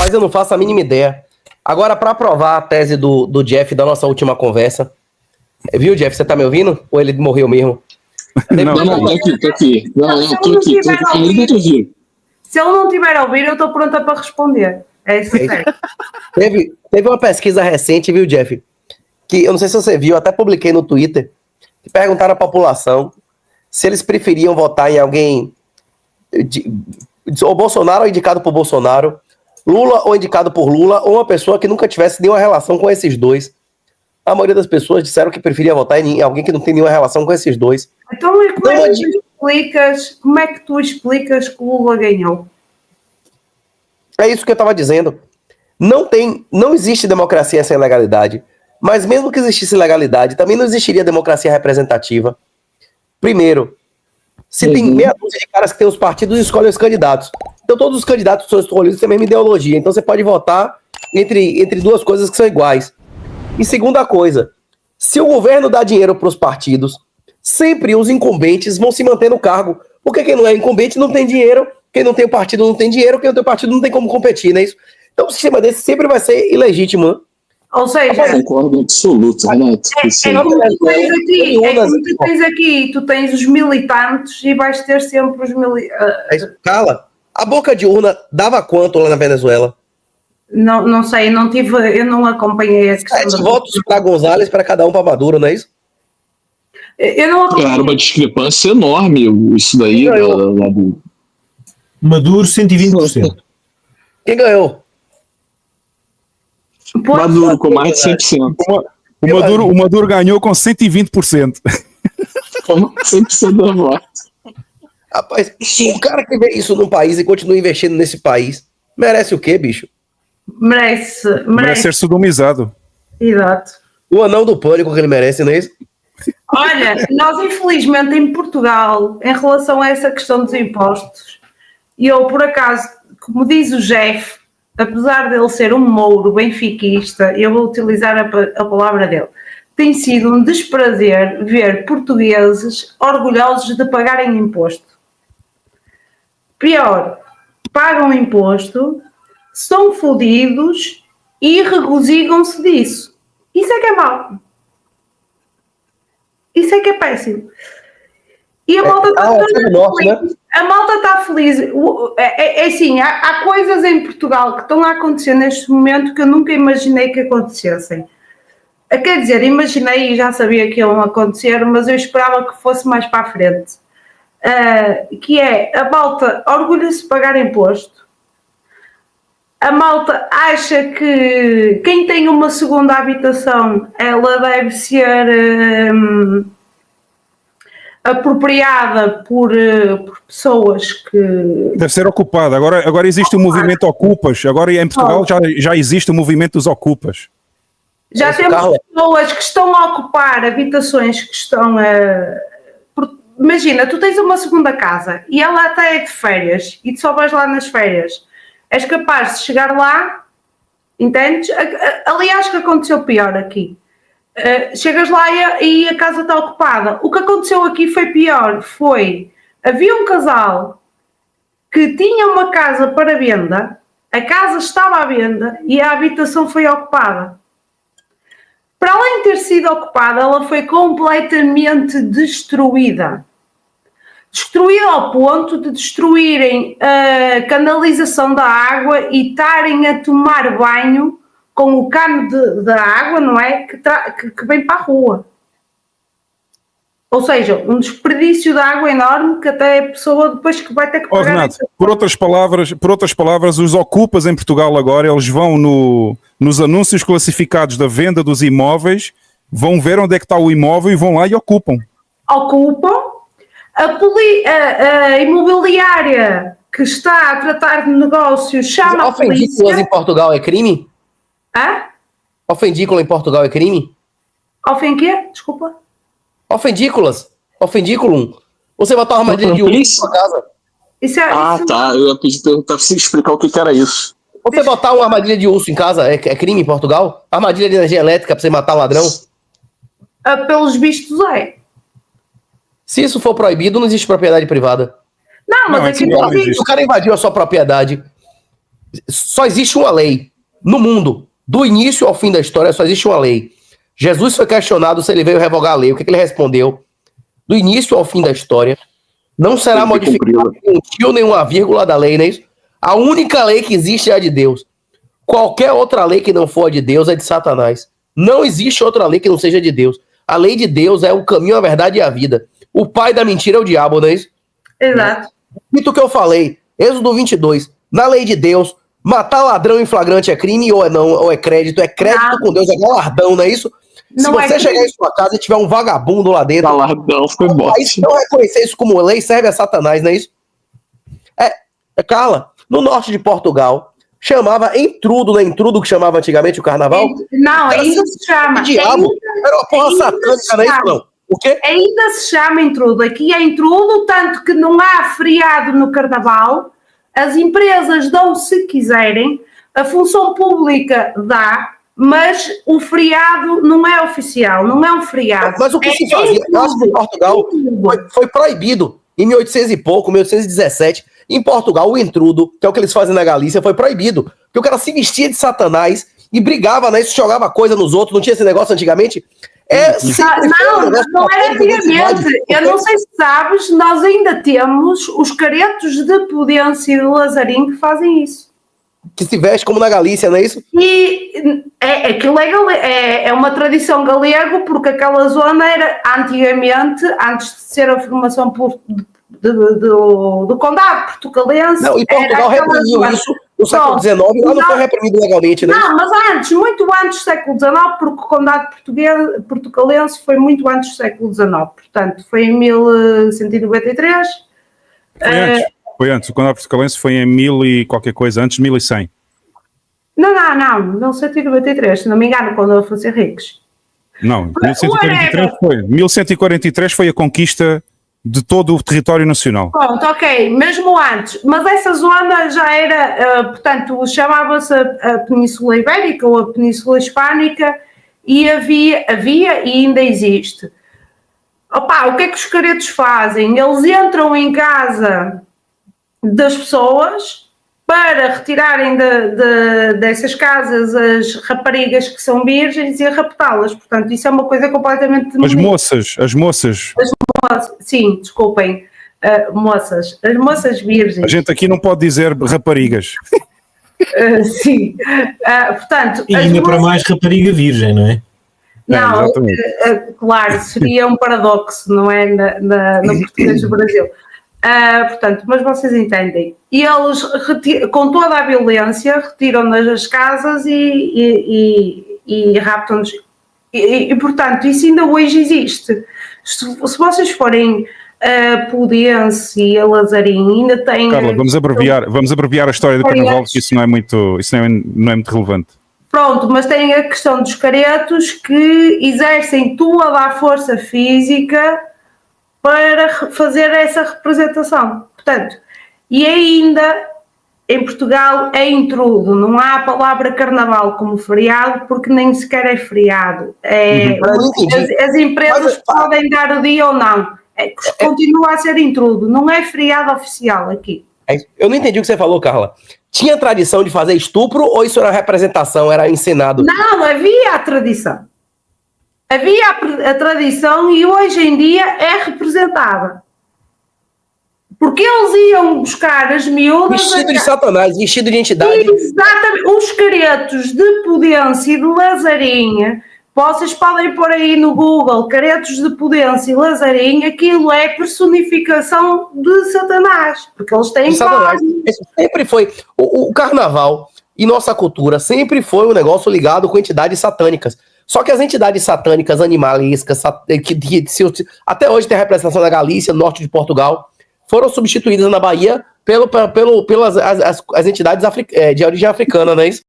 Rapaz, eu não faço a mínima ideia. Agora, para provar a tese do Jeff da nossa última conversa, viu, Jeff, você tá me ouvindo? Ou ele morreu mesmo? Não, tô aqui. Tô aqui. Ainda tô vivo. Se ele não tiver a ouvir, eu estou pronta para responder. É isso que teve uma pesquisa recente, viu, Jeff? Que eu não sei se você viu, até publiquei no Twitter, que perguntaram à população se eles preferiam votar em alguém ou Bolsonaro ou indicado por Bolsonaro, Lula ou indicado por Lula, ou uma pessoa que nunca tivesse nenhuma relação com esses dois. A maioria das pessoas disseram que preferia votar em alguém que não tem nenhuma relação com esses dois. Então, como é que tu explicas que o Lula ganhou? É isso que eu estava dizendo. Não existe democracia sem legalidade. Mas mesmo que existisse legalidade, também não existiria democracia representativa. Primeiro, se tem meia dúzia de caras que tem os partidos e escolhem os candidatos. Então todos os candidatos são escolhidos têm a mesma ideologia. Então você pode votar entre duas coisas que são iguais. E segunda coisa, se o governo dá dinheiro para os partidos, sempre os incumbentes vão se manter no cargo. Porque quem não é incumbente não tem dinheiro, quem não tem o partido não tem dinheiro, quem não tem o partido não tem como competir, não é isso? Então o sistema desse sempre vai ser ilegítimo, né? Ou seja, eu concordo absoluto, Renato. Como tu tens aqui, tu tens os militantes e vais ter sempre os militantes. Cala, a boca de urna dava quanto lá na Venezuela? Não sei, eu não acompanhei a questão. 7 votos para González, para cada um para Maduro, não é isso? Eu não acompanhei. Claro, uma discrepância enorme isso daí. Maduro, 120%. Quem ganhou? Maduro com mais de 100%. O Maduro ganhou com 120%. Com 100% da voto. Rapaz, o cara que vê isso num país e continua investindo nesse país, merece o quê, bicho? Merece ser sodomizado. Exato. O anão do pânico que ele merece, não é isso? Olha, nós infelizmente em Portugal, em relação a essa questão dos impostos, e eu por acaso, como diz o Jeff, apesar dele ser um mouro benfiquista, eu vou utilizar a palavra dele, tem sido um desprazer ver portugueses orgulhosos de pagarem imposto. Pior, pagam imposto, são fodidos e regozijam-se disso. Isso é que é mau. Isso é que é péssimo. E a malta está feliz. A malta está feliz. É assim, há coisas em Portugal que estão a acontecer neste momento que eu nunca imaginei que acontecessem. Quer dizer, imaginei e já sabia que iam acontecer, mas eu esperava que fosse mais para a frente. Que é, a malta orgulha-se de pagar imposto. A malta acha que quem tem uma segunda habitação, ela deve ser apropriada por pessoas que... Deve ser ocupada. Agora existe o movimento Ocupas. Agora em Portugal já existe o movimento dos Ocupas. Já temos pessoas que estão a ocupar habitações que estão a... Imagina, tu tens uma segunda casa e ela até é de férias e tu só vais lá nas férias. És capaz de chegar lá, entendes? Aliás, que aconteceu pior aqui. Chegas lá e a casa está ocupada. O que aconteceu aqui foi pior. Havia um casal que tinha uma casa para venda, a casa estava à venda e a habitação foi ocupada. Para além de ter sido ocupada, ela foi completamente destruída. Destruída ao ponto de destruírem a canalização da água e estarem a tomar banho com o cano da água, não é? Que vem para a rua. Ou seja, um desperdício de água enorme que até a pessoa depois que vai ter que pagar... Renato, por outras palavras, os ocupas em Portugal agora, eles vão nos anúncios classificados da venda dos imóveis, vão ver onde é que está o imóvel e vão lá e ocupam. Ocupam. A imobiliária que está a tratar de negócios chama a polícia. Ofendículas em Portugal é crime? Hã? Ofendícula em Portugal é crime? Quê? Desculpa. Ofendículas. Ofendículum. Você botar uma armadilha de urso na sua casa. Tá. Eu ia pedir para você explicar o que era isso. Você botar uma armadilha de urso em casa é crime em Portugal? Armadilha de energia elétrica para você matar um ladrão? Pelos vistos é. Se isso for proibido, não existe propriedade privada. Não, mas aqui não existe. O cara invadiu a sua propriedade Só existe uma lei no mundo. Do início ao fim da história, só existe uma lei. Jesus foi questionado se ele veio revogar a lei. O que ele respondeu? Do início ao fim da história, não será modificado nenhum tio, nenhuma vírgula da lei, não é isso? A única lei que existe é a de Deus. Qualquer outra lei que não for a de Deus é de Satanás. Não existe outra lei que não seja de Deus. A lei de Deus é o caminho, a verdade e a vida. O pai da mentira é o diabo, não é isso? Exato. Repito o que eu falei. Êxodo 22. Na lei de Deus, matar ladrão em flagrante é crime ou é não? Ou é crédito? É crédito Não. com Deus, é galardão, não é isso? Se Não é você chegar crime. em sua casa e tiver um vagabundo lá dentro, Galardão foi bom. aí se não reconhecer isso como lei, serve a Satanás, não é isso? Carla, no norte de Portugal, chamava entrudo, não é entrudo que chamava antigamente o carnaval? Não, Era ainda se chama. Diabo, era uma porra ainda satânica, se não é isso chama. não? O quê? Ainda se chama intrudo. Aqui é intrudo, tanto que não há feriado no carnaval. As empresas dão se quiserem, a função pública dá, mas o feriado não é oficial, não é um feriado. Mas o que se fazia? Eu acho que em Portugal foi proibido em 1800 e pouco, 1817. Em Portugal, o intrudo, que é o que eles fazem na Galícia, foi proibido. Porque o cara se vestia de Satanás e brigava, né? Jogava coisa nos outros. Não tinha esse negócio antigamente? Não era antigamente. Eu não sei se sabes, nós ainda temos os caretos de Pudense e de Lazarim que fazem isso. Que se veste como na Galícia, não é isso? E aquilo é uma tradição galego, porque aquela zona era antigamente, antes de ser a formação do condado portugalense. Não, e Portugal reprimiu isso no século XIX, lá não foi reprimido legalmente, né? Não, mas antes, muito antes do século XIX, porque o condado portugalense foi muito antes do século XIX, portanto, foi em 1193. Foi antes. O condado portugalense foi em 1000 e qualquer coisa, antes de 1100. Não, 1193, se não me engano, quando eu fosse Henriques. Não, 1143 foi a conquista de todo o território nacional. Pronto, ok, mesmo antes, mas essa zona já era, portanto, chamava-se a Península Ibérica ou a Península Hispânica e havia e ainda existe. Opa, o que é que os caretos fazem? Eles entram em casa das pessoas para retirarem dessas casas as raparigas que são virgens e raptá-las. Portanto, isso é uma coisa completamente... As moças. Sim, desculpem, moças. As moças virgens. A gente aqui não pode dizer raparigas. Sim. Portanto, e ainda para mais rapariga virgem, não é? Não, claro, seria um paradoxo, não é? No português do Brasil. Portanto, mas vocês entendem. E eles, com toda a violência, retiram-nas das casas e raptam-nos. E, portanto, isso ainda hoje existe. Se vocês forem a Pudense e a Lazarim, ainda tem... Carla, vamos abreviar a história do carnaval, porque isso não é muito relevante. Pronto, mas tem a questão dos caretos que exercem toda a força física para fazer essa representação. Portanto, e ainda em Portugal é intrudo, não há a palavra carnaval como feriado, porque nem sequer é feriado. As empresas podem dar o dia ou não. Continua a ser intrudo, não é feriado oficial aqui. Eu não entendi o que você falou, Carla. Tinha tradição de fazer estupro ou isso era representação, era encenado? Não, havia a tradição. Havia a tradição e hoje em dia é representada. Porque eles iam buscar as miúdas... Vestido de Satanás, vestido de entidade. Exatamente. Os caretos de Pudense e de Lazarim, vocês podem pôr aí no Google, caretos de Pudense e Lazarim, aquilo é personificação de Satanás. Porque eles têm Satanás. Sempre foi. O carnaval e nossa cultura sempre foi um negócio ligado com entidades satânicas. Só que as entidades satânicas, animalescas, que até hoje tem representação na Galícia, no norte de Portugal, foram substituídas na Bahia pelas entidades de origem africana, não é isso?